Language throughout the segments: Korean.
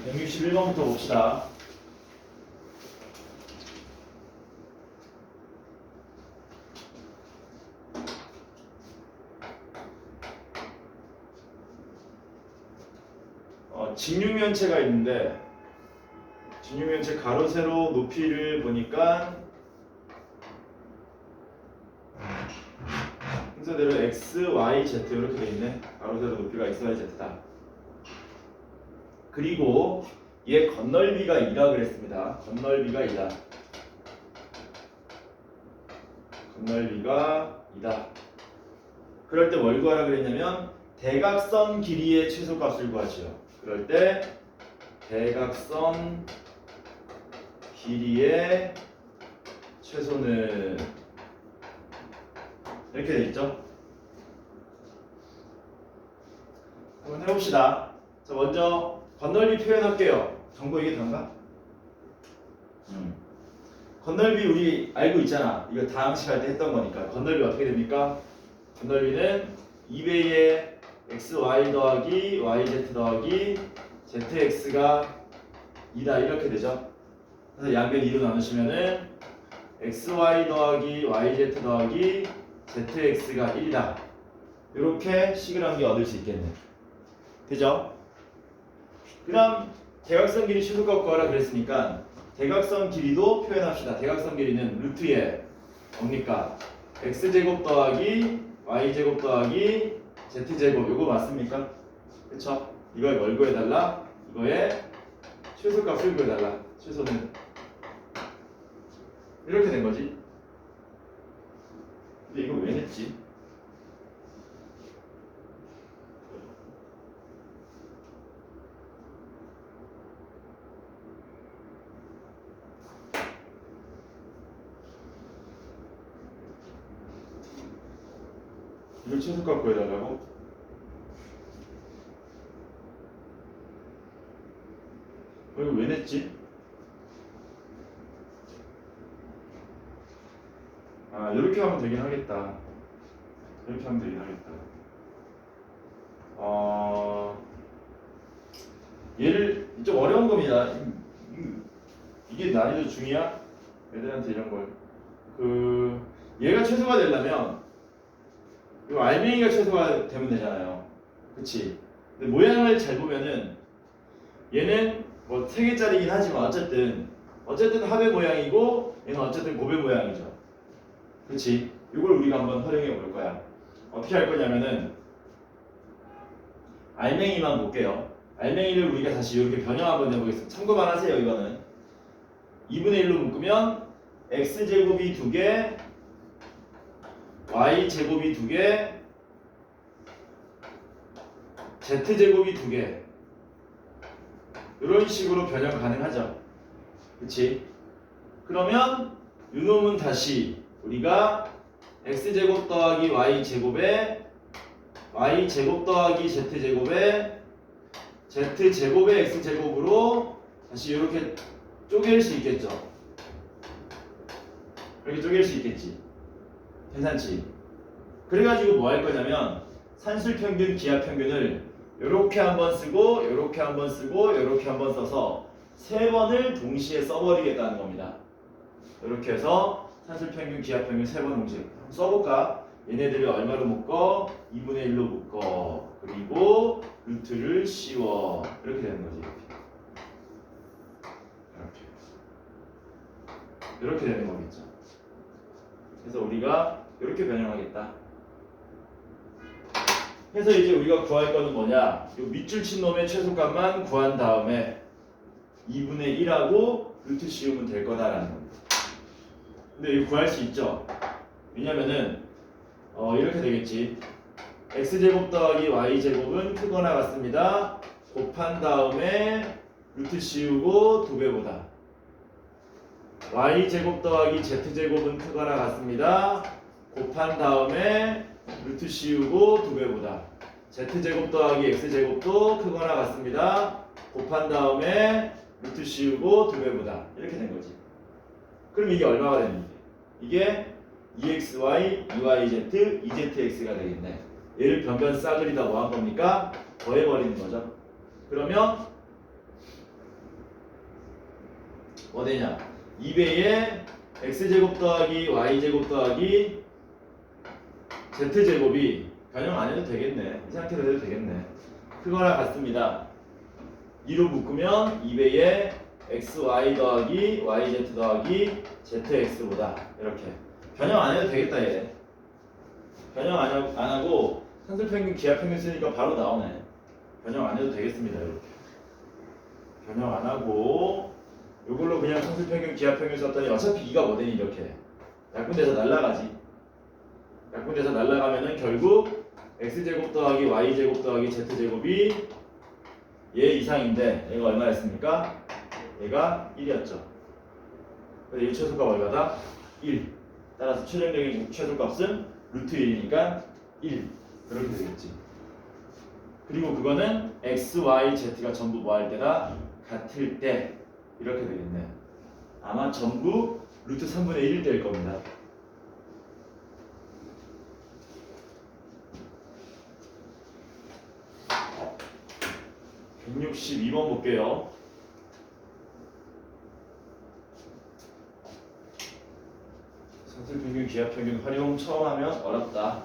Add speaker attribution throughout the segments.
Speaker 1: 161번부터 봅시다. 직육면체가 있는데 직육면체 가로 세로 높이를 보니까 순서대로 x, y, z 이렇게 돼 있네. 가로 세로 높이가 x, y, z다. 그리고 얘 건널비가 2라 그랬습니다. 건널비가 2다. 건널비가 2다. 그럴 때 뭘 구하라 그랬냐면 대각선 길이의 최소값을 구하지요. 그럴 때 대각선 길이의 최소는 이렇게 돼 있죠. 한번 해봅시다. 자, 먼저 건널비 표현할게요. 정보 이게 단가? 건널비 우리 알고 있잖아. 이거 다항식 할 때 했던 거니까. 건널비 어떻게 됩니까? 건널비는 2배의 xy 더하기 yz 더하기 zx가 2다 이렇게 되죠. 그래서 양변 2로 나누시면은 xy 더하기 yz 더하기 zx가 1이다. 이렇게 식을 한 개 얻을 수 있겠네. 되죠? 그럼 대각선 길이 최소값 구하라 그랬으니까 대각선 길이도 표현합시다. 대각선 길이는 루트에 뭡니까? x제곱 더하기 y제곱 더하기 z제곱 이거 맞습니까? 그쵸? 이거에 뭘 구해달라? 이거에 최소값을 구해달라. 최소는 이렇게 된 거지. 근데 이거 왜 냈지? 이걸 최소값 구해달라고? 이거 왜 냈지? 아, 이렇게 하면 되긴 하겠다. 이렇게 하면 되긴 하겠다. 얘를 좀 어려운 겁니다. 이게 난이도 중이야? 애들한테 이런 걸. 얘가 최소가 되려면 이 알맹이가 최소가 되면 되잖아요. 그치? 근데 모양을 잘 보면은 얘는 뭐 3개짜리긴 하지만 어쨌든 합의 모양이고 얘는 어쨌든 곱의 모양이죠. 그치? 이걸 우리가 한번 활용해 볼 거야. 어떻게 할 거냐면은 알맹이만 볼게요. 알맹이를 우리가 다시 이렇게 변형 한번 해보겠습니다. 참고만 하세요. 이거는 2분의 1로 묶으면 x제곱이 2개 y제곱이 2개 z제곱이 2개 이런 식으로 변형 가능하죠. 그치? 그러면 이놈은 다시 우리가 x제곱 더하기 y제곱에 y제곱 더하기 z제곱에 z제곱의 x제곱으로 다시 이렇게 쪼갤 수 있겠죠. 이렇게 쪼갤 수 있겠지. 괜찮지? 그래가지고 뭐 할 거냐면 산술평균, 기하평균을 이렇게 한번 쓰고 이렇게 한번 쓰고 이렇게 한번 써서 3번을 동시에 써버리겠다는 겁니다. 이렇게 해서 산술평균, 기하평균 3번 동시에 한번 써볼까? 얘네들을 얼마로 묶어? 2분의 1로 묶어. 그리고 루트를 씌워. 이렇게 되는 거지. 이렇게 되는 거겠죠. 그래서 우리가 이렇게 변형하겠다. 그래서 이제 우리가 구할 거는 뭐냐? 이 밑줄 친 놈의 최소값만 구한 다음에 2분의 1하고 루트 씌우면 될 거다라는 겁니다. 근데 이거 구할 수 있죠? 왜냐면은 이렇게 되겠지. x제곱 더하기 y제곱은 크거나 같습니다. 곱한 다음에 루트 씌우고 2배보다 y제곱 더하기 z제곱은 크거나 같습니다. 곱한 다음에 루트 씌우고 2배보다 z제곱 더하기 x제곱도 크거나 같습니다. 곱한 다음에 루트 씌우고 2배보다 이렇게 된 거지. 그럼 이게 얼마가 되는지 이게 2xy, 2yz, 2zx가 되겠네. 얘를 변변 싸그리다 뭐 한 겁니까? 더해버리는 거죠. 그러면 뭐 되냐? 2배의 x제곱 더하기 y제곱 더하기 z제곱이 변형 안 해도 되겠네. 이 상태로 해도 되겠네. 그거랑 같습니다. 2로 묶으면 2배의 xy 더하기 yz 더하기 zx보다 이렇게 변형 안 해도 되겠다 얘. 변형 안 하고 산술평균 기하평균 쓰니까 바로 나오네. 변형 안 해도 되겠습니다. 이렇게 변형 안 하고 이걸로 그냥 산술평균 기하평균 썼더니 어차피 2가 뭐 되니 이렇게 약분돼서 날라가지. 약분돼서 날라가면은 결국 x제곱 더하기 y제곱 더하기 z제곱이 얘 이상인데 얘가 얼마였습니까? 얘가 1이었죠. 그래서 이 최소값 얼마다? 1. 따라서 최종적인 최소값은 루트 1이니까 1. 그렇게 되겠지. 그리고 그거는 x, y, z가 전부 뭐 할 때가 같을 때 이렇게 되겠네. 아마 전부 루트 3분의 1일 때일 겁니다. 어, 162번 볼게요. 산술평균, 기하평균 활용 처음 하면 어렵다.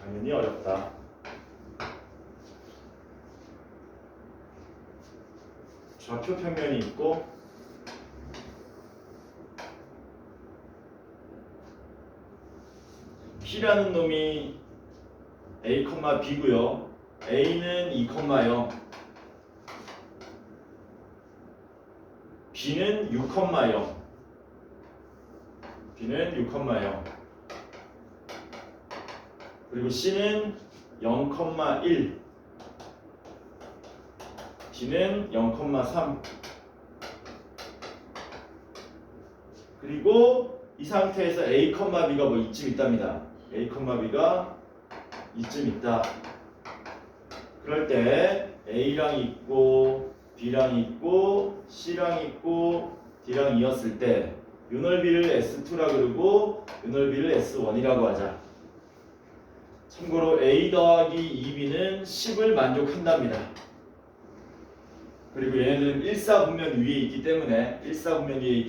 Speaker 1: 당연히 어렵다. 좌표 평면이 있고 P라는 놈이 A, B고요. A는 2,0, B는 6,0. B는 6,0. 그리고 C는 0,1. D는 0,3. 그리고 이 상태에서 A, B가 뭐 이쯤 있답니다. A, B가 이쯤 있다. 그럴 때 A랑 있고 B랑 있고 C랑 있고 D랑 이었을 때 요 넓이를 S2라 그러고 요 넓이를 S1이라고 하자. 참고로 A 더하기 2B는 10을 만족한답니다. 그리고 얘네들은 일사분면 위에 있기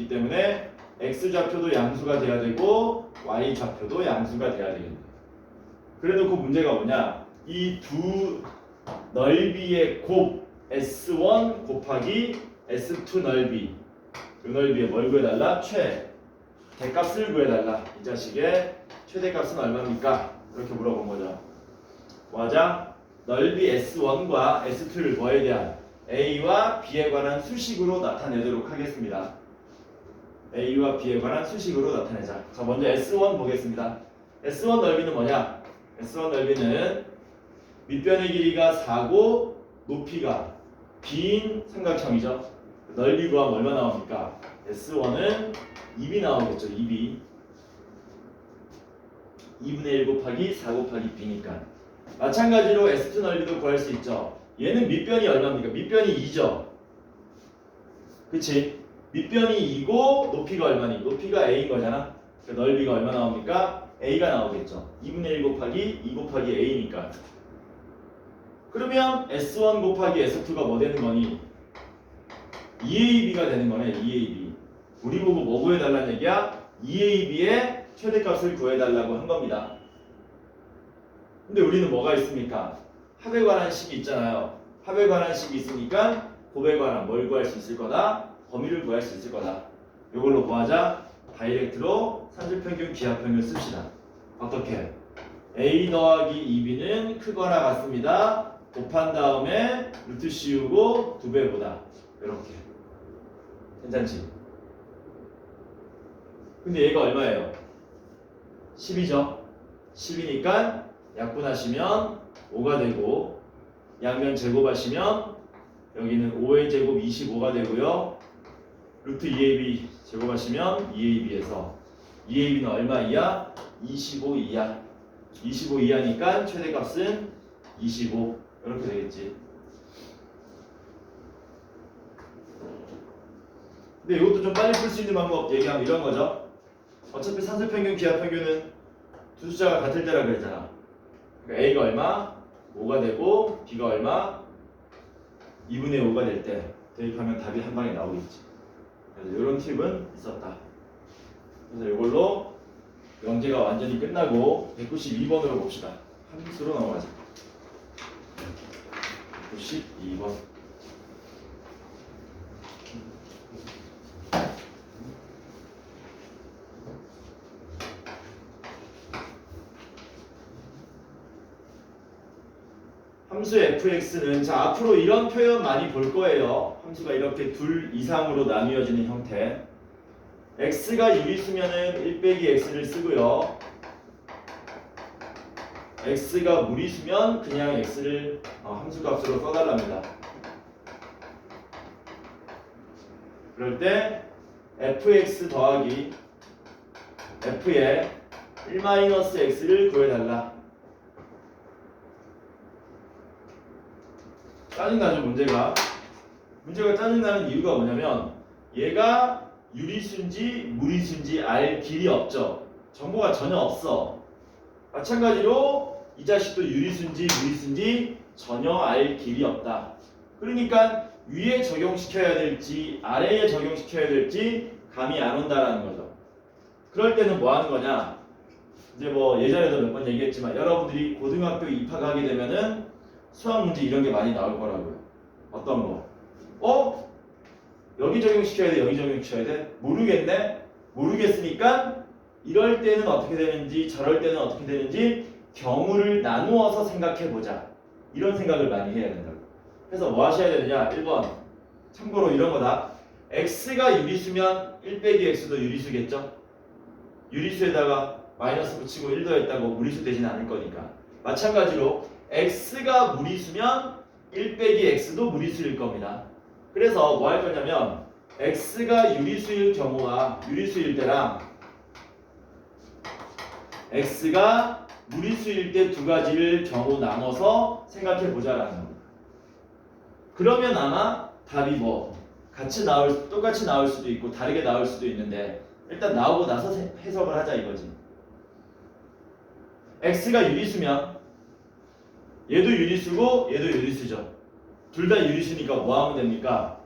Speaker 1: 때문에 X좌표도 양수가 돼야 되고 Y좌표도 양수가 돼야 되겠네. 그래놓고 문제가 뭐냐? 이 두 넓이의 곱 S1 곱하기 S2 넓이 이 넓이에 뭘 구해달라? 대값을 구해달라. 이 자식의 최대값은 얼마입니까? 이렇게 물어본 거죠. 뭐하자? 넓이 S1과 S2를 뭐에 대한 A와 B에 관한 수식으로 나타내도록 하겠습니다. A와 B에 관한 수식으로 나타내자. 자, 먼저 S1 보겠습니다. S1 넓이는 뭐냐? S1 넓이는 밑변의 길이가 4고 높이가 B인 삼각형이죠. 넓이 구하면 얼마 나옵니까? S1은 2B 나오겠죠. 2B 2분의 1 곱하기 4 곱하기 B니까 마찬가지로 S2 넓이도 구할 수 있죠. 얘는 밑변이 얼마입니까? 밑변이 2죠. 그치? 밑변이 2고 높이가 얼마니? 높이가 A인 거잖아. 그 넓이가 얼마 나옵니까? A가 나오겠죠. 2분의 1 곱하기 2 곱하기 A니까. 그러면 S1 곱하기 S2가 뭐 되는 거니? 2AB가 되는 거네. 2AB. 우리 보고 뭐 구해달라는 얘기야? 2AB의 최대값을 구해달라고 한 겁니다. 근데 우리는 뭐가 있습니까? 합에 관한 식이 있잖아요. 합에 관한 식이 있으니까 곱에 관한 뭘 구할 수 있을 거다? 범위를 구할 수 있을 거다. 이걸로 뭐하자? 다이렉트로 산술평균, 기하평균 씁시다. 어떻게? A 더하기 2B는 크거나 같습니다. 곱한 다음에 루트 씌우고 2배보다 이렇게. 괜찮지? 근데 얘가 얼마예요? 10이죠? 10이니까 약분하시면 5가 되고 양면 제곱하시면 여기는 5의 제곱 25가 되고요. 루트 2AB 제곱하시면 2AB에서 2AB는 얼마 이하? 25 이하. 25 이하니까 최대값은 25 이렇게 되겠지. 근데 이것도 좀 빨리 풀 수 있는 방법 얘기하면 이런 거죠. 어차피 산술평균, 기하평균은 두 숫자가 같을 때라 그랬잖아. 그러니까 A가 얼마? 5가 되고 B가 얼마? 2분의 5가 될 때 대입하면 답이 한 방에 나오겠지. 그래서 이런 팁은 있었다. 그래서 이걸로 영재가 완전히 끝나고 192번으로 봅시다. 함수로 넘어가자. 192번. 함수 fx는 자 앞으로 이런 표현 많이 볼 거예요. 함수가 이렇게 둘 이상으로 나뉘어지는 형태. x가 유리수면은 1 빼기 x를 쓰고요. x가 무리수면 그냥 x를 함수값으로 써달랍니다. 그럴 때 fx 더하기 f의 1-x를 구해달라. 짜증나죠 문제가. 문제가 짜증나는 이유가 뭐냐면 얘가 유리수인지 무리수인지 알 길이 없죠. 정보가 전혀 없어. 마찬가지로 이 자식도 유리수인지 무리수인지 전혀 알 길이 없다. 그러니까 위에 적용시켜야 될지 아래에 적용시켜야 될지 감이 안 온다라는 거죠. 그럴 때는 뭐 하는 거냐? 이제 뭐 예전에도 몇 번 얘기했지만 여러분들이 고등학교 입학하게 되면은 수학 문제 이런 게 많이 나올 거라고요. 어떤 거? 여기 적용시켜야 돼, 여기 적용시켜야 돼? 모르겠네? 모르겠으니까 이럴 때는 어떻게 되는지 저럴 때는 어떻게 되는지 경우를 나누어서 생각해 보자. 이런 생각을 많이 해야 된다고. 그래서 뭐 하셔야 되느냐? 1번. 참고로 이런 거다. x가 유리수면 1 빼기 x도 유리수겠죠? 유리수에다가 마이너스 붙이고 1 더했다고 무리수 되진 않을 거니까. 마찬가지로 x가 무리수면 1 빼기 x도 무리수일 겁니다. 그래서 뭐 할 거냐면 x가 유리수일 경우와 유리수일 때랑 x가 무리수일 때 두 가지를 경우 나눠서 생각해 보자라는 겁니다. 그러면 아마 답이 뭐 똑같이 나올 수도 있고 다르게 나올 수도 있는데 일단 나오고 나서 해석을 하자 이거지. x가 유리수면 얘도 유리수고 얘도 유리수죠. 둘 다 유리수니까 뭐 하면 됩니까?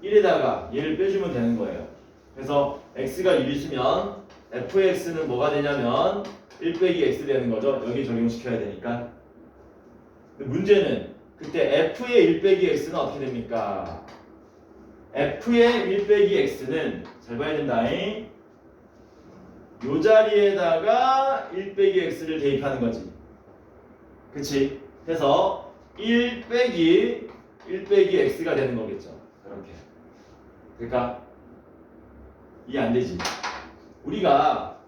Speaker 1: 1에다가 얘를 빼주면 되는 거예요. 그래서 x가 유리수면 fx는 뭐가 되냐면 1 빼기 x 되는 거죠. 여기 적용시켜야 되니까. 문제는 그때 f의 1 빼기 x는 어떻게 됩니까? f의 1 빼기 x는 잘 봐야 된다잉. 요 자리에다가 1 빼기 x를 대입하는 거지. 그치? 그래서 1 빼기 x가 되는 거겠죠. 이렇게. 그러니까 이해 안 되지. 우리가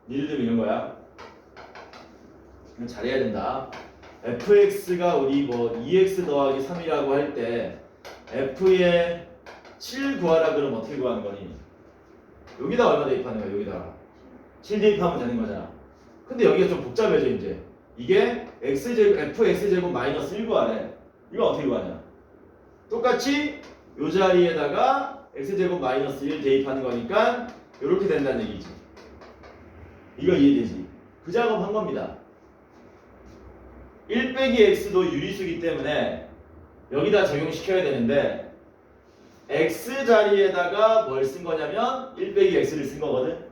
Speaker 1: 예를 들면 이런 거야. 이건 잘해야 된다. fx가 우리 뭐 2x 더하기 3이라고 할 때 f의 7 구하라 그러면 어떻게 구하는 거니? 여기다 얼마 대입하는 거야? 여기다가 7 대입하면 되는 거잖아. 근데 여기가 좀 복잡해져 이제. 이게 fx제곱 마이너스 1 구하래. 이거 어떻게 구하냐? 똑같이 요 자리에다가 x제곱 마이너스 1 대입하는 거니까 이렇게 된다는 얘기지. 이거 이해되지? 그 작업한 겁니다. 1 빼기 x도 유리수기 때문에 여기다 적용시켜야 되는데 x 자리에다가 뭘 쓴 거냐면 1 빼기 x를 쓴 거거든.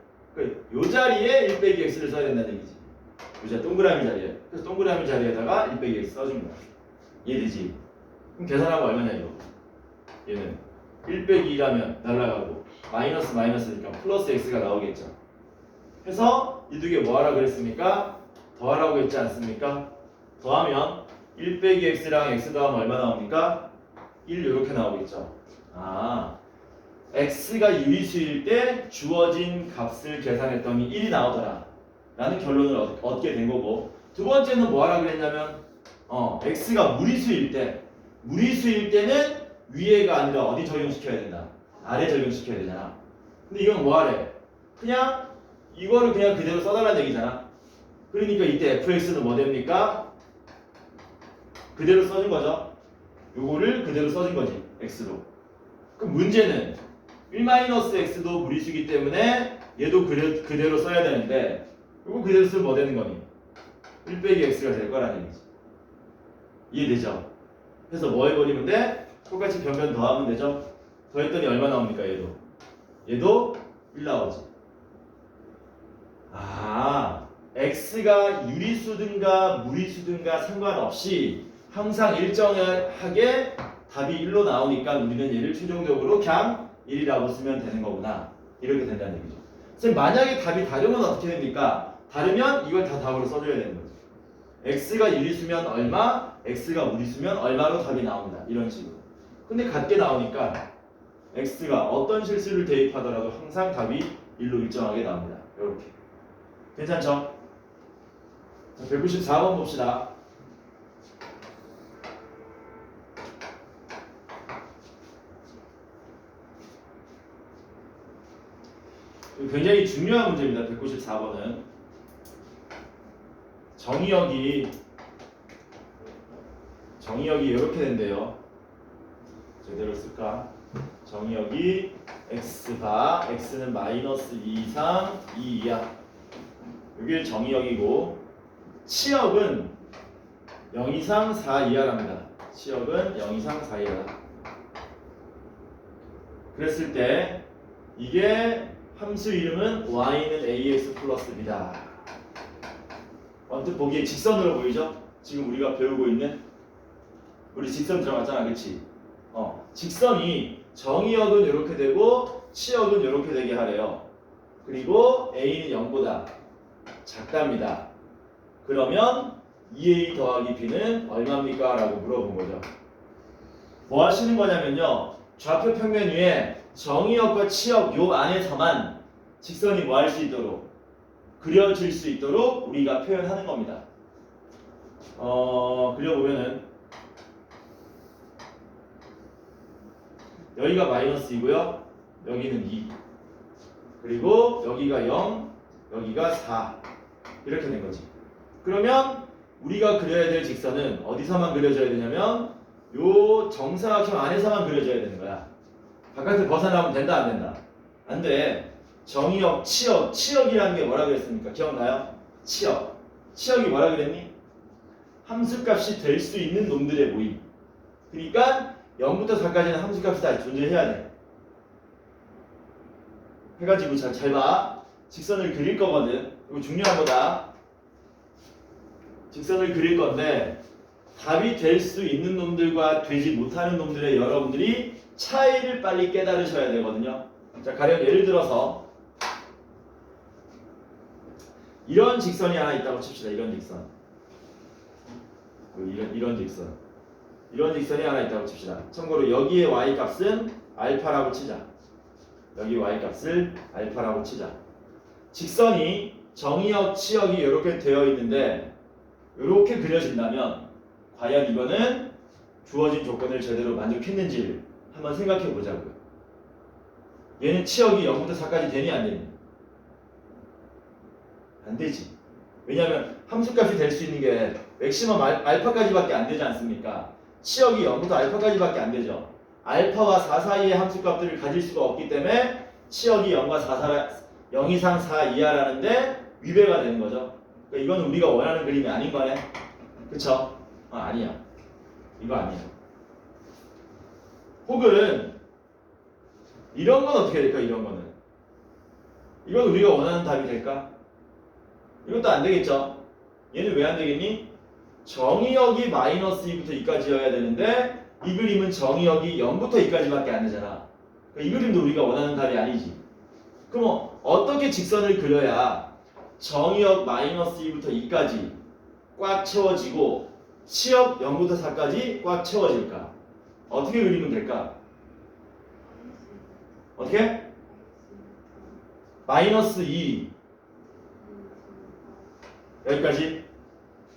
Speaker 1: 요 자리에 1 빼기 x를 써야 된다는 얘기지. 요 동그라미 자리에. 그래서 동그라미 자리에다가 1 빼기 x 써준 거야. 이해되지? 그럼 계산하면 얼마냐 이거? 얘는 1 빼기 2라면 날라가고 마이너스니까 플러스 x가 나오겠죠. 해서 이 두 개 뭐하라 그랬습니까? 더하라고 했지 않습니까? 더하면 1 빼기 x랑 x 더하면 얼마 나옵니까? 1 이렇게 나오겠죠. x가 유리수일 때 주어진 값을 계산했더니 1이 나오더라 라는 결론을 얻게 된 거고, 두 번째는 뭐하라 그랬냐면 x가 무리수일 때는 위에가 아니라 어디 적용시켜야 된다? 아래 적용시켜야 되잖아. 근데 이건 뭐하래? 그냥 이거를 그냥 그대로 써달라는 얘기잖아. 그러니까 이때 fx는 뭐 됩니까? 그대로 써준 거죠. 요거를 그대로 써준 거지. x로. 그럼 문제는 1-x도 무리수기 때문에 얘도 그대로 써야 되는데 요거 그대로 쓰면 뭐 되는 거니? 1 빼기 x가 될 거라는 얘기지. 이해되죠? 그래서 뭐 해버리면 돼? 똑같이 변변 더하면 되죠? 더했더니 얼마 나옵니까 얘도? 얘도 1 나오지. x가 유리수든가 무리수든가 상관없이 항상 일정하게 답이 1로 나오니까 우리는 얘를 최종적으로 그냥 1이라고 쓰면 되는 거구나. 이렇게 된다는 얘기죠. 선생님 만약에 답이 다르면 어떻게 됩니까? 다르면 이걸 다 답으로 써줘야 되는 거죠. x가 유리수면 얼마, x가 무리수면 얼마로 답이 나옵니다. 이런 식으로. 근데 같게 나오니까 x가 어떤 실수를 대입하더라도 항상 답이 1로 일정하게 나옵니다. 이렇게. 괜찮죠? 194번 봅시다. 굉장히 중요한 문제입니다. 194번은 정의역이 이렇게 된대요. 제대로 쓸까? 정의역이 x바, x는 마이너스 2 이상 2 이하. 이게 정의역이고 치역은 0 이상 4 이하랍니다. 치역은 0 이상 4 이하. 그랬을 때 이게 함수 이름은 y는 ax 플러스 b다. 언뜻 보기에 직선으로 보이죠? 지금 우리가 배우고 있는 우리 직선 들어갔잖아, 그렇지? 직선이 정의역은 이렇게 되고 치역은 이렇게 되게 하래요. 그리고 a는 0보다 작답니다. 그러면 2a 더하기 b는 얼마입니까? 라고 물어본 거죠. 뭐 하시는 거냐면요. 좌표 평면 위에 정의역과 치역 요 안에서만 직선이 뭐 할 수 있도록 그려질 수 있도록 우리가 표현하는 겁니다. 그려보면은 여기가 마이너스이고요. 여기는 2. 그리고 여기가 0, 여기가 4. 이렇게 된 거지. 그러면 우리가 그려야 될 직선은 어디서만 그려져야 되냐면 요 정사각형 안에서만 그려져야 되는 거야. 바깥을 벗어나면 된다, 안 된다? 안 돼. 정의역, 치역이라는 게 뭐라 그랬습니까? 기억나요? 치역이 뭐라 그랬니? 함수값이 될 수 있는 놈들의 모임. 그러니까 0부터 4까지는 함수값이 다 존재해야 돼. 해가지고 잘 봐. 직선을 그릴 거거든. 이거 중요한 거다. 직선을 그릴 건데 답이 될 수 있는 놈들과 되지 못하는 놈들의 여러분들이 차이를 빨리 깨달으셔야 되거든요. 자, 가령 예를 들어서 이런 직선이 하나 있다고 칩시다. 이런 직선. 이런 직선. 이런 직선이 하나 있다고 칩시다. 참고로 여기에 y값은 알파라고 치자. 여기 y값을 알파라고 치자. 직선이 정의역, 치역이 이렇게 되어 있는데 이렇게 그려진다면 과연 이거는 주어진 조건을 제대로 만족했는지를 한번 생각해 보자고요. 얘는 치역이 0부터 4까지 되니 안 되니? 안 되지. 왜냐하면 함수값이 될 수 있는 게 맥시멈 알파까지밖에 안 되지 않습니까? 치역이 0부터 알파까지밖에 안 되죠. 알파와 4 사이의 함수값들을 가질 수가 없기 때문에 치역이 0과 0 이상 4 이하라는데 위배가 되는 거죠. 그러니까 이건 우리가 원하는 그림이 아닌 거네. 그쵸? 아니야. 이거 아니야. 혹은 이런 건 어떻게 될까? 이런 거는 이건 우리가 원하는 답이 될까? 이것도 안 되겠죠? 얘는 왜 안 되겠니? 정의역이 마이너스 2부터 2까지여야 되는데 이 그림은 정의역이 0부터 2까지밖에 안 되잖아. 그러니까 이 그림도 우리가 원하는 답이 아니지. 그럼 어떻게 직선을 그려야 정의역 마이너스 2부터 2까지 꽉 채워지고 치역 0부터 4까지 꽉 채워질까? 어떻게 그리면 될까? 어떻게? 마이너스 2 여기까지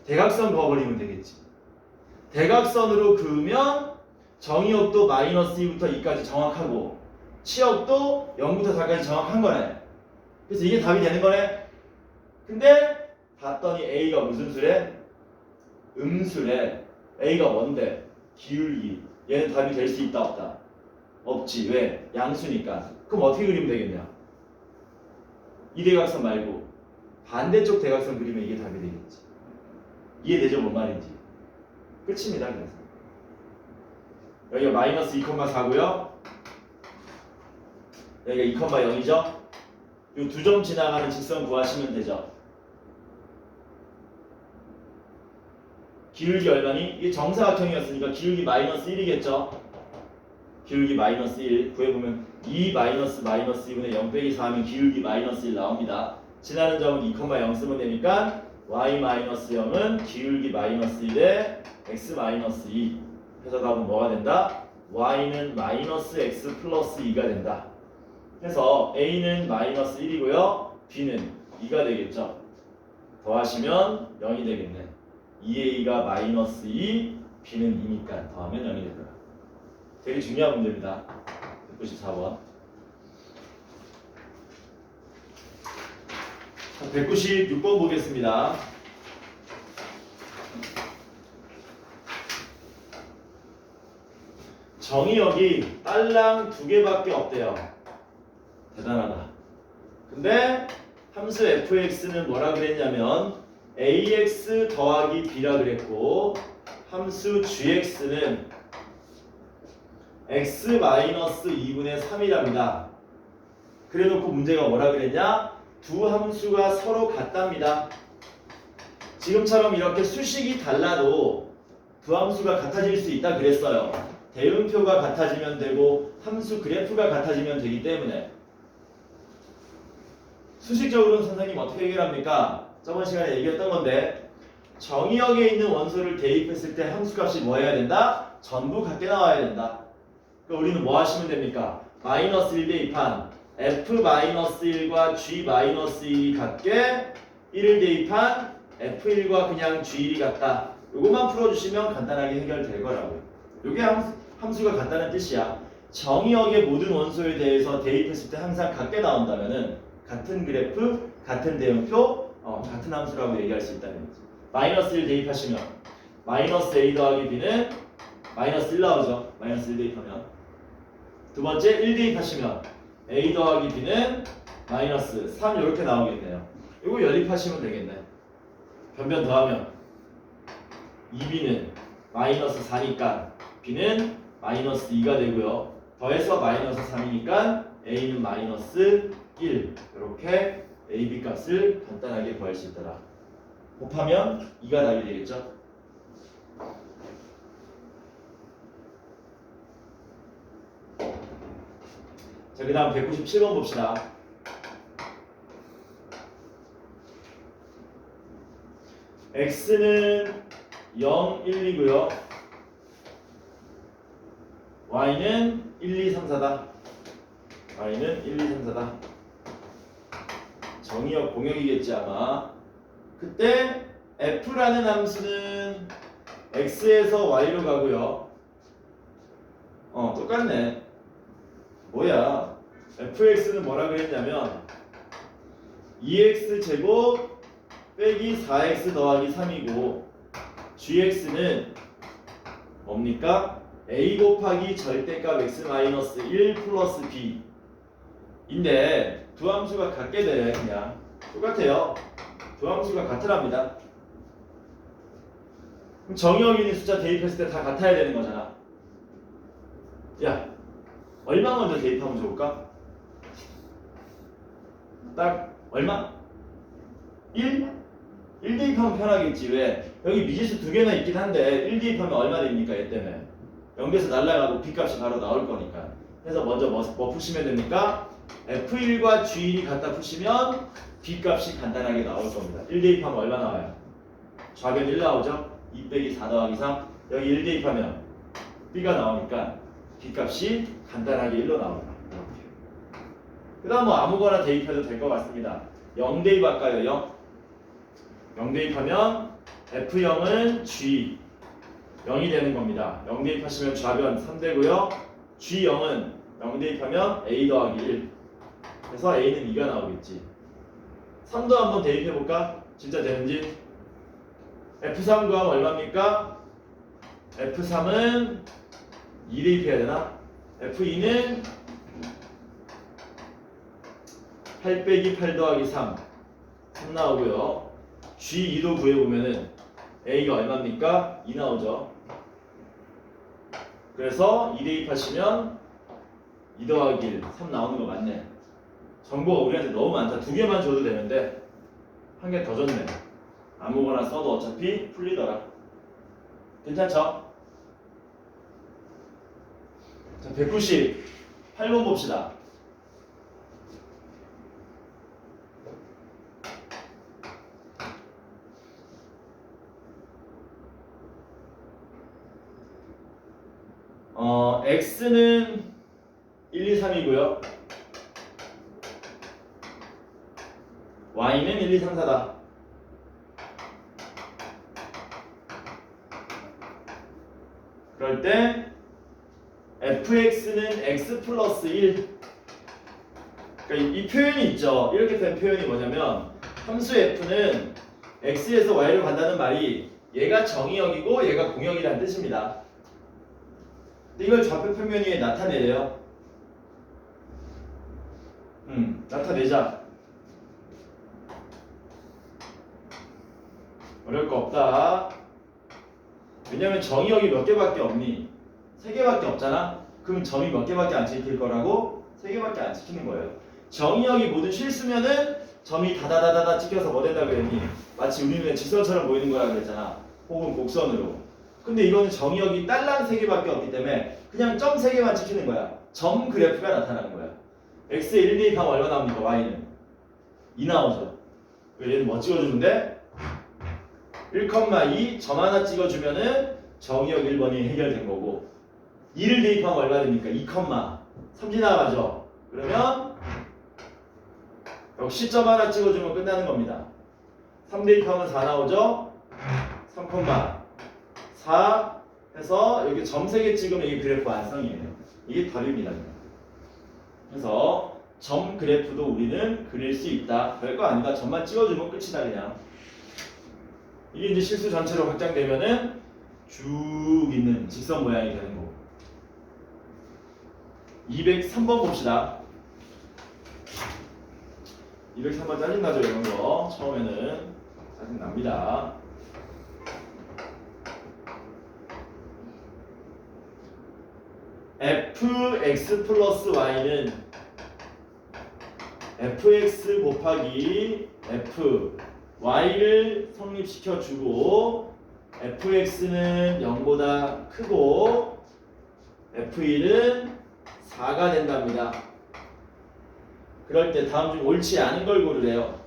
Speaker 1: 대각선 그어버리면 되겠지. 대각선으로 그으면 정의역도 마이너스 2부터 2까지 정확하고 치역도 0부터 4까지 정확한 거네. 그래서 이게 답이 되는 거네. 근데 봤더니 A가 무슨 수래? 음수래. A가 뭔데? 기울기. 얘는 답이 될 수 있다 없다? 없지. 왜? 양수니까. 그럼 어떻게 그리면 되겠냐? 이 대각선 말고 반대쪽 대각선 그리면 이게 답이 되겠지. 이해되죠? 뭔 말인지. 끝입니다. 그래서 여기가 마이너스 2,4고요. 여기가 2,0이죠? 이 두 점 지나가는 직선 구하시면 되죠. 기울기 얼마니? 이게 정사각형이었으니까 기울기 마이너스 1이겠죠? 기울기 마이너스 1 구해보면 2 마이너스 2분의 0 빼기 4 하면 기울기 마이너스 1 나옵니다. 지나는 점은 2,0 쓰면 되니까 y 마이너스 0은 기울기 마이너스 1에 x 마이너스 2 해서 답은 뭐가 된다? y는 마이너스 x 플러스 2가 된다. 해서 a는 마이너스 1이고요. b는 2가 되겠죠. 더하시면 0이 되겠네. 2a가 마이너스 2, b는 2니까 더하면 0이 되더라. 되게 중요한 문제입니다. 194번. 196번 보겠습니다. 정의역이 딸랑 2개밖에 없대요. 대단하다. 근데 함수 fx는 뭐라 그랬냐면 ax 더하기 b라 그랬고 함수 gx는 x 마이너스 2분의 3이랍니다. 그래놓고 문제가 뭐라 그랬냐? 두 함수가 서로 같답니다. 지금처럼 이렇게 수식이 달라도 두 함수가 같아질 수 있다 그랬어요. 대응표가 같아지면 되고 함수 그래프가 같아지면 되기 때문에 수식적으로는 선생님 어떻게 해결합니까? 저번 시간에 얘기했던 건데 정의역에 있는 원소를 대입했을 때 함수값이 뭐 해야 된다? 전부 같게 나와야 된다. 그러니까 우리는 뭐 하시면 됩니까? 마이너스 1 대입한 f-1과 g-1이 같게 1을 대입한 f1과 그냥 g1이 같다. 이것만 풀어주시면 간단하게 해결될 거라고요. 이게 함수가 같다는 뜻이야. 정의역의 모든 원소에 대해서 대입했을 때 항상 같게 나온다면은 같은 그래프, 같은 대응표, 같은 함수라고 얘기할 수 있다는 거지. 마이너스 1 대입하시면 마이너스 a 더하기 b는 마이너스 1 나오죠. 마이너스 1 대입하면. 두 번째 1 대입하시면 a 더하기 b는 마이너스 3 이렇게 나오겠네요. 이거 연립하시면 되겠네. 변변 더하면 2b는 마이너스 4니까 b는 마이너스 2가 되고요. 더해서 마이너스 3이니까 a는 마이너스 1 이렇게 a, b 값을 간단하게 구할 수 있더라. 곱하면 2가 답이 되겠죠. 자, 그 다음 197번 봅시다. x는 0, 1, 2고요. y는 1, 2, 3, 4다. y는 1, 2, 3, 4다. 정의역 공역이겠지 아마. 그때 f라는 함수는 x에서 y로 가고요. 똑같네. 뭐야? fx는 뭐라 그랬냐면 2x 제곱 빼기 4x 더하기 3이고 gx는 뭡니까? a 곱하기 절대값 x 마이너스 1 플러스 b 인데 두 함수가 같게 되네. 그냥 똑같아요. 두 함수가 같으랍니다. 그럼 정의역 있는 숫자 대입했을 때 다 같아야 되는 거잖아. 야, 얼마 먼저 대입하면 좋을까? 딱 얼마? 1? 1 대입하면 편하겠지. 왜? 여기 미지수 두 개나 있긴 한데 1 대입하면 얼마 됩니까? 얘 때문에 0에서 날라가고 b값이 바로 나올 거니까. 그래서 먼저 뭐 푸시면 됩니까? f1과 g1이 갖다 푸시면 b값이 간단하게 나올 겁니다. 1 대입하면 얼마 나와요? 좌변 1 나오죠? 2 빼기 4 더하기 3. 여기 1 대입하면 b가 나오니까 b값이 간단하게 1로 나옵니다. 이렇게. 그 다음 뭐 아무거나 대입해도 될 것 같습니다. 0 대입할까요? 0? 0 대입하면 f0은 g 0이 되는 겁니다. 0 대입하시면 좌변 3 되고요. g0은 0 대입하면 a 더하기 1. 그래서 a는 2가 나오겠지. 3도 한번 대입해볼까? 진짜 되는지. f3 구하면 얼마입니까? f3은 2 대입해야 되나? f2는 8 빼기 8 더하기 3 나오고요. g2도 구해보면은 a가 얼마입니까? 2 나오죠. 그래서 2 대입하시면 2 더하기 1, 3 나오는 거 맞네. 정보가 우리한테 너무 많다. 2개만 줘도 되는데 1개 더 줬네. 아무거나 써도 어차피 풀리더라. 괜찮죠? 자, 198번 봅시다. x는 1, 2, 3이고요. y는 1, 2, 3, 4다. 그럴 때 fx는 x 플러스 1. 그러니까 이 표현이 있죠. 이렇게 된 표현이 뭐냐면 함수 f는 x에서 y로 간다는 말이 얘가 정의역이고 얘가 공역이라는 뜻입니다. 근데 이걸 좌표 평면 위에 나타내래요. 나타내자. 어려울 거 없다. 왜냐면 정의역이 몇 개밖에 없니? 3개밖에 없잖아? 그럼 점이 몇 개밖에 안 찍힐 거라고? 3개밖에 안 찍히는 거예요. 정의역이 모든 실수면은 점이 다다다다다 찍혀서 뭐 된다 그랬니? 마치 우리 눈에 직선처럼 보이는 거라 그랬잖아. 혹은 곡선으로. 근데 이거는 정의역이 딸랑 3개밖에 없기 때문에 그냥 점 3개만 찍히는 거야. 점 그래프가 나타나는 거야. x에 1 대입하면 얼마 나옵니까? y는 2 나오죠. 얘는 뭐 찍어주는데? 1,2 점 하나 찍어주면은 정의역 1번이 해결된 거고 2를 대입하면 얼마 됩니까? 2, 3 지나가죠. 그러면 역시 점 하나 찍어주면 끝나는 겁니다. 3 대입하면 4 나오죠. 3, 4 해서 여기 점 3개 찍으면 이게 그래프 완성이에요. 이게 답입니다. 그래서 점 그래프도 우리는 그릴 수 있다. 별거 아니다. 점만 찍어주면 끝이다 그냥. 이게 이제 실수 전체로 확장되면은 쭉 있는 직선 모양이 되는 거고. 203번 봅시다. 203번 짜증나죠 이런 거. 처음에는 짜증납니다. fx 플러스 y는 fx 곱하기 f y를 성립시켜주고 fx는 0보다 크고 f1은 4가 된답니다. 그럴 때 다음 중 옳지 않은 걸 고르래요.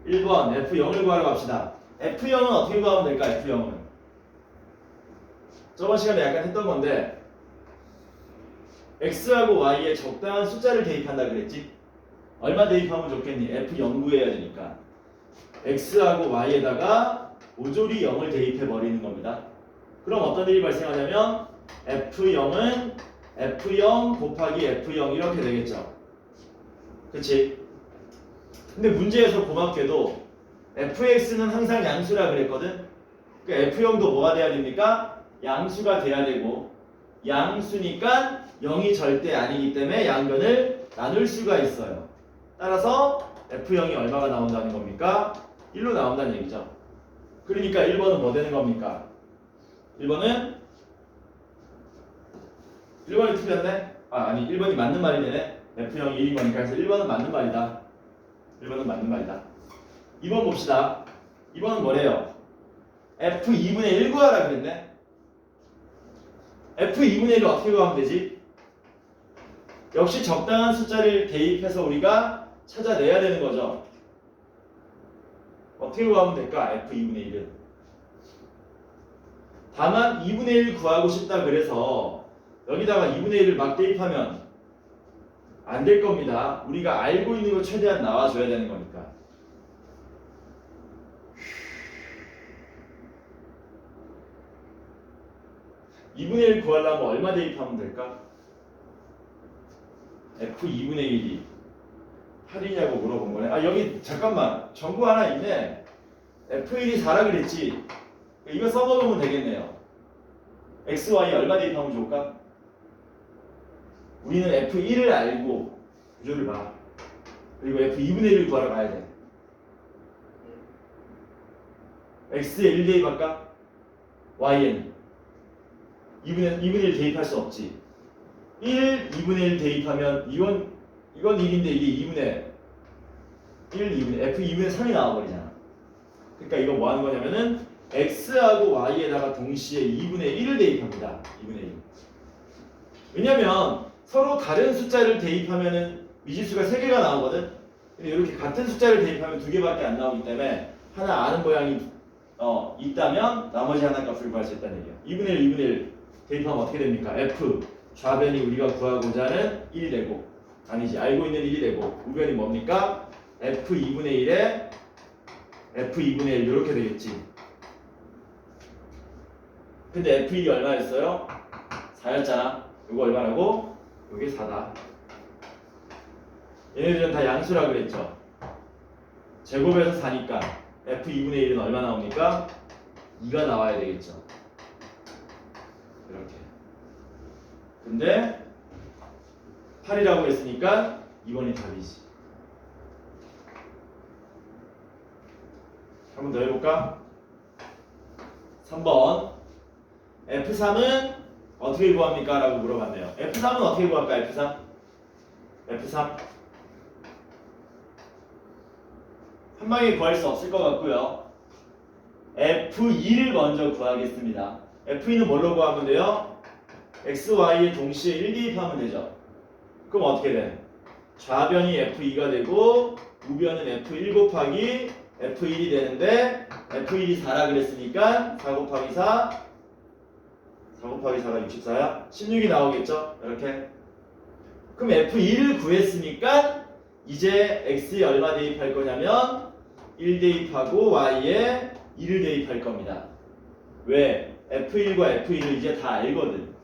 Speaker 1: 1번 f0을 구하러 갑시다. f0은 어떻게 구하면 될까? f0은 저번 시간에 약간 했던 건데 x하고 y에 적당한 숫자를 대입한다 그랬지? 얼마 대입하면 좋겠니? f0 구해야 되니까 x하고 y에다가 모조리 0을 대입해 버리는 겁니다. 그럼 어떤 일이 발생하냐면 f0은 f0 곱하기 f0 이렇게 되겠죠. 그치? 근데 문제에서 고맙게도 fx는 항상 양수라 그랬거든. 그러니까 f0도 뭐가 돼야 됩니까? 양수가 돼야 되고 양수니까 0이 절대 아니기 때문에 양변을 나눌 수가 있어요. 따라서 f0이 얼마가 나온다는 겁니까? 1로 나온다는 얘기죠. 그러니까 1번은 뭐 되는 겁니까? 1번이 틀렸네? 아니 1번이 맞는 말이 되네. f0이 1인 거니까. 그래서 1번은 맞는 말이다. 1번은 맞는 말이다. 2번 봅시다. 2번은 뭐래요? f2분의 1 구하라 그랬네. f2분의 1을 어떻게 구하면 되지? 역시 적당한 숫자를 대입해서 우리가 찾아내야 되는 거죠. 어떻게 구하면 될까? f2분의 1은 다만 2분의 1 구하고 싶다 그래서 여기다가 2분의 1을 막 대입하면 안 될 겁니다. 우리가 알고 있는 거 최대한 나와줘야 되는 거니까. (2분의 1) 구하려면 얼마 대입하면 될까? f2분의 1이 8이냐고 물어본 거네. 아 여기 잠깐만 정보 하나 있네. f1이 4라 그랬지. 이거 써먹으면 되겠네요. x, y 얼마 대입하면 좋을까? 우리는 f1을 알고 구조를 봐. 그리고 f2분의 1을 구하러 가야 돼. x에 1 대입할까? y는 2분의 1 대입할 수 없지. 1, 2분의 1 대입하면 이건 1인데 이게 2분의 1, F 2분의 3이 나와버리잖아. 그러니까 이거 뭐 하는 거냐면은 X하고 Y에다가 동시에 2분의 1을 대입합니다. 2분의 1. 왜냐면 서로 다른 숫자를 대입하면은 미지수가 3개가 나오거든. 근데 이렇게 같은 숫자를 대입하면 2개밖에 안 나오기 때문에 하나 아는 모양이 있다면 나머지 하나 값을 구할 수 있다는 얘기야. 2분의 1, 2분의 1 대입하면 어떻게 됩니까? F 좌변이 우리가 구하고자 하는 1이 되고 아니지 알고 있는 1이 되고 우변이 뭡니까? F 2분의 1에 F 2분의 1 이렇게 되겠지. 근데 F1이 얼마였어요? 4였잖아. 이거 얼마라고? 이게 4다. 얘네들은 다 양수라 그랬죠. 제곱해서 4니까 F 2분의 1은 얼마 나옵니까? 2가 나와야 되겠죠. 이렇게. 근데 8이라고 했으니까 2번이 답이지. 한 번 더 해볼까? 3번 F3은 어떻게 구합니까? 라고 물어봤네요. F3은 어떻게 구할까? F3 한 방에 구할 수 없을 것 같고요. F2를 먼저 구하겠습니다. F2는 뭘로 구하면 돼요? X, Y에 동시에 1 대입하면 되죠. 그럼 어떻게 돼? 좌변이 F2가 되고 우변은 F1 곱하기 F1이 되는데 F1이 4라 그랬으니까 4 곱하기 4 곱하기 4가 64야? 16이 나오겠죠? 이렇게. 그럼 F2를 구했으니까 이제 X에 얼마 대입할 거냐면 1 대입하고 Y에 2를 대입할 겁니다. 왜? F1과 F2를 이제 다 알거든.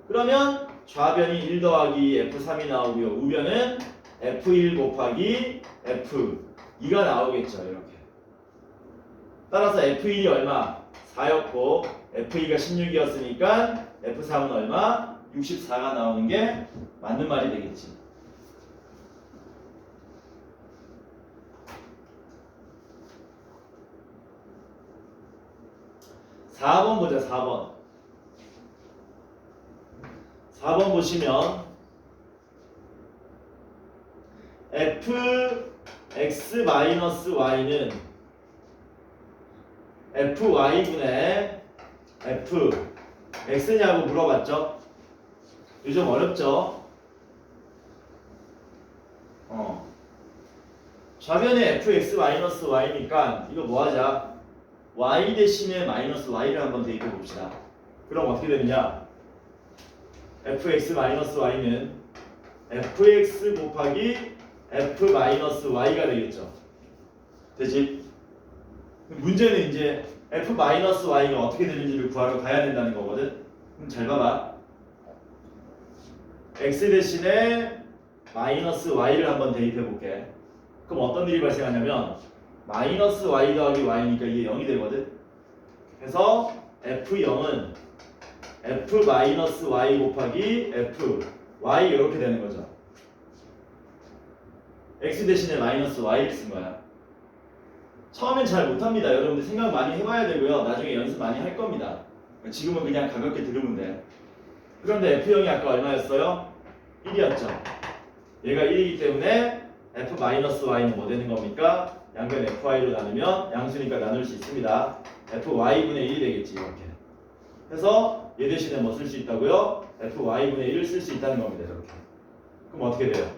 Speaker 1: 그러면 좌변이 1 더하기 F3이 나오고요. 우변은 F1 곱하기 F2가 나오겠죠. 이렇게. 따라서 F1이 얼마? 4였고 F2가 16이었으니까 F3은 얼마? 64가 나오는 게 맞는 말이 되겠지. (4번) 보자. 4번 보시면 fx-y는 fy분의 fx냐고 물어봤죠? 이거 좀 어렵죠? 좌변에 fx-y니까 이거 뭐하자? y 대신에 마이너스 y를 한번 대입해 봅시다. 그럼 어떻게 되느냐? fx-y는 fx 곱하기 f-y가 되겠죠. 되지? 문제는 이제 f-y가 어떻게 되는지를 구하러 가야 된다는 거거든. 그럼 잘 봐봐. x 대신에 마이너스 y를 한번 대입해 볼게. 그럼 어떤 일이 발생하냐면 마이너스 y 더하기 y니까 이게 0이 되거든. 그래서 f0은 f-y 곱하기 f-y 이렇게 되는 거죠. x 대신에 마이너스 y를 쓴 거야. 처음엔 잘 못합니다. 여러분들 생각 많이 해봐야 되고요. 나중에 연습 많이 할 겁니다. 지금은 그냥 가볍게 들으면 돼. 그런데 f0이 아까 얼마였어요? 1이었죠. 얘가 1이기 때문에 f-y는 뭐 되는 겁니까? 양변 fy로 나누면 양수니까 나눌 수 있습니다. fy분의 1이 되겠지. 이렇게. 그래서 얘 대신에 뭐 쓸 수 있다고요? fy분의 1을 쓸 수 있다는 겁니다. 이렇게. 그럼 어떻게 돼요?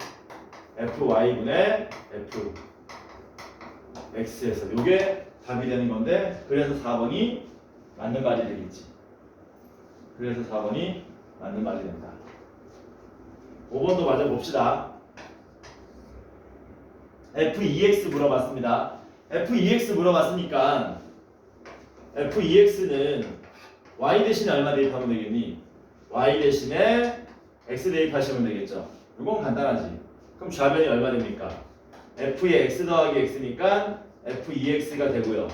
Speaker 1: fy분의 fx에서 요게 답이 되는 건데 그래서 4번이 맞는 말이 되겠지. 그래서 4번이 맞는 말이 된다. 5번도 맞아 봅시다. f2x 물어봤습니다. f2x 물어봤으니까 f2x는 y 대신에 얼마 대입하면 되겠니? y 대신에 x 대입하시면 되겠죠. 이건 간단하지. 그럼 좌변이 얼마 됩니까? f의 x 더하기 x니까 f2x가 되고요.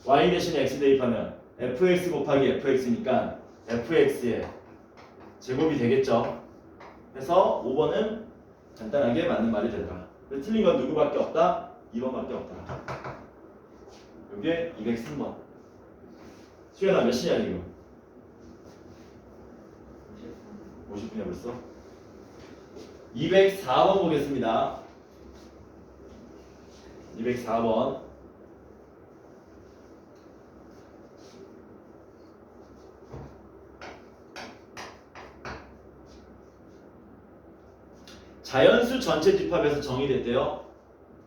Speaker 1: y 대신에 x 대입하면 fx 곱하기 fx니까 fx의 제곱이 되겠죠. 그래서 5번은 간단하게 맞는 말이 되더라. 틀린 건 누구밖에 없다? 2번밖에 없다. 이게 203번. 수연아 몇 시냐 지금? 50분이야 벌써. 204번 보겠습니다. 204번. 자연수 전체 집합에서 정의됐대요.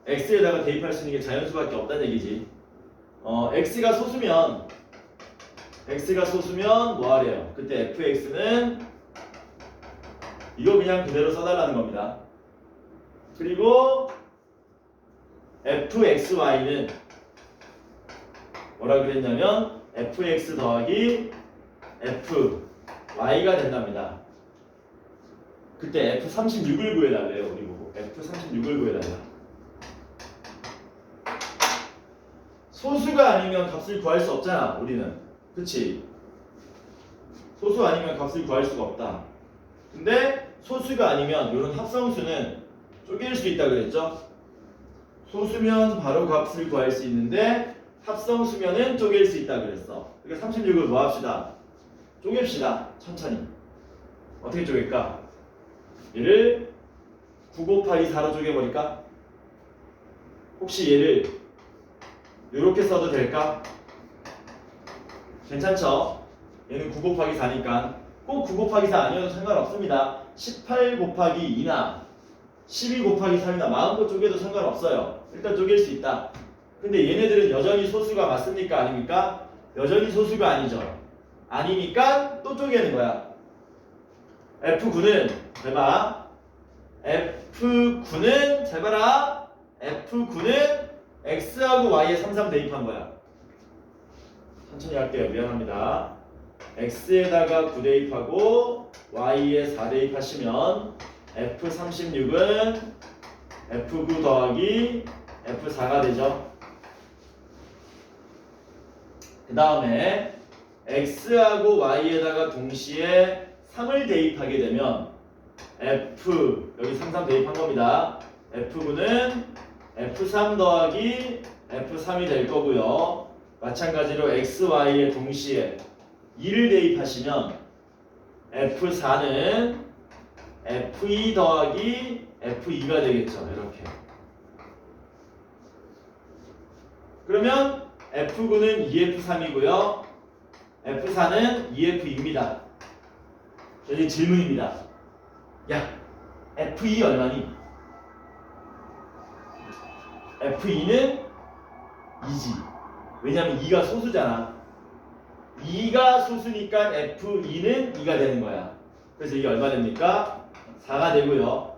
Speaker 1: x에다가 대입할 수 있는 게 자연수밖에 없다는 얘기지. x가 소수면 뭐 하래요? 그때 fx는 이거 그냥 그대로 써달라는 겁니다. 그리고 fxy는 뭐라 그랬냐면 fx 더하기 fy가 된답니다. 그때 F36을 구해달래요. 우리 보고 F36을 구해달라. 소수가 아니면 값을 구할 수 없잖아. 우리는. 그치? 소수 아니면 값을 구할 수가 없다. 근데 소수가 아니면 이런 합성수는 쪼갤 수 있다 그랬죠? 소수면 바로 값을 구할 수 있는데 합성수면은 쪼갤 수 있다 그랬어. 그러니까 36을 뭐 합시다? 쪼갭시다. 천천히. 어떻게 쪼갤까? 얘를 9 곱하기 4로 쪼개버릴까? 혹시 얘를 이렇게 써도 될까? 괜찮죠? 얘는 9 곱하기 4니까 꼭 9 곱하기 4 아니어도 상관없습니다. 18 곱하기 2나 12 곱하기 3이나 마음껏 쪼개도 상관없어요. 일단 쪼갤 수 있다. 근데 얘네들은 여전히 소수가 맞습니까? 아닙니까? 여전히 소수가 아니죠. 아니니까 또 쪼개는 거야. F9는 잘 봐. F9는 잘 봐라. F9는 X하고 Y에 33 대입한 거야. 천천히 할게요. 미안합니다. X에다가 9 대입하고 Y에 4 대입하시면 F36은 F9 더하기 F4가 되죠. 그 다음에 X하고 Y에다가 동시에 3을 대입하게 되면 F 여기 33 대입한 겁니다. F9는 F3 더하기 F3이 될 거고요. 마찬가지로 X, Y에 동시에 2를 대입하시면 F4는 F2 더하기 F2가 되겠죠. 이렇게. 그러면 F9는 2F3이고요. F4는 2F2입니다. 이제 질문입니다. 야, F2 얼마니? F2는 2지. 왜냐면 2가 소수잖아. 2가 소수니까 F2는 2가 되는 거야. 그래서 이게 얼마 됩니까? 4가 되고요.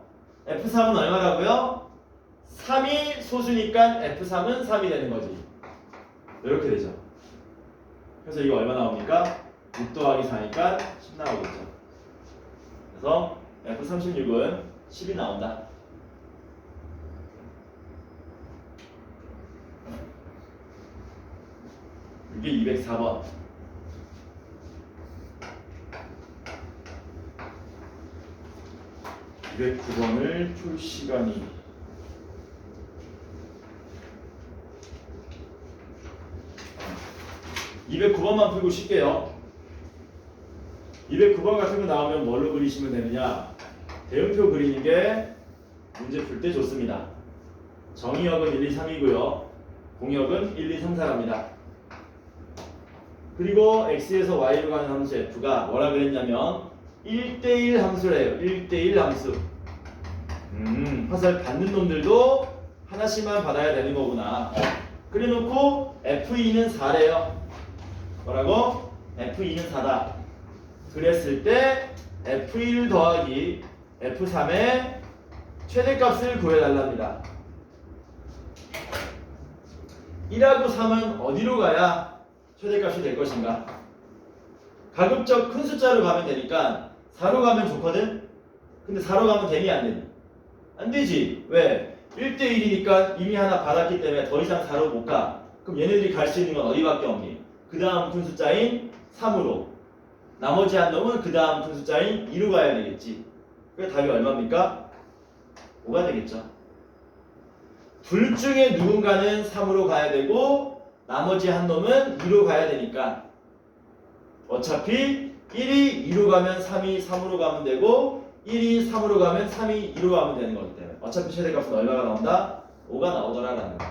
Speaker 1: F3은 얼마라고요? 3이 소수니까 F3은 3이 되는 거지. 이렇게 되죠. 그래서 이거 얼마 나옵니까? 6 더하기 4니까 10 나오겠죠. 그래서 F36은 10이 나온다. 이게 204번. 이 209번을 풀 시간이 209번만 풀고 쉴게요. 209번 같은 거 나오면 뭘로 그리시면 되느냐? 대응표 그리는 게 문제 풀 때 좋습니다. 정의역은 1, 2, 3이고요. 공역은 1, 2, 3, 4랍니다. 그리고 x에서 y로 가는 함수 f가 뭐라 그랬냐면 1대1 함수래요. 1대1 함수. 화살 받는 놈들도 하나씩만 받아야 되는 거구나. 그래놓고 f2는 4래요. 뭐라고? f2는 4다. 그랬을 때 f1 더하기 f3의 최대값을 구해달랍니다. 1하고 3은 어디로 가야 최대값이 될 것인가? 가급적 큰 숫자로 가면 되니까 4로 가면 좋거든? 근데 4로 가면 되니 안 되니? 안 되지. 왜? 1대1이니까 이미 하나 받았기 때문에 더 이상 4로 못 가. 그럼 얘네들이 갈 수 있는 건 어디밖에 없니? 그 다음 큰 숫자인 3으로. 나머지 한 놈은 그 다음 큰 숫자인 2로 가야 되겠지. 그래서 답이 얼마입니까? 5가 되겠죠. 둘 중에 누군가는 3으로 가야 되고 나머지 한 놈은 2로 가야 되니까 어차피 1이 2로 가면 3이 3으로 가면 되고 1이 3으로 가면 3이 2로 가면 되는 거기 때문에 어차피 최대값은 얼마가 나온다? 5가 나오더라라는 거.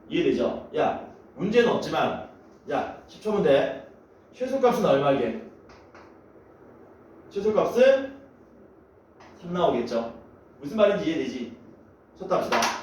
Speaker 1: 이해되죠? 야 문제는 없지만 야 10초 문제 최소값은 얼마게? 최소값은 3 나오겠죠? 무슨 말인지 이해되지? 쳤다 합시다.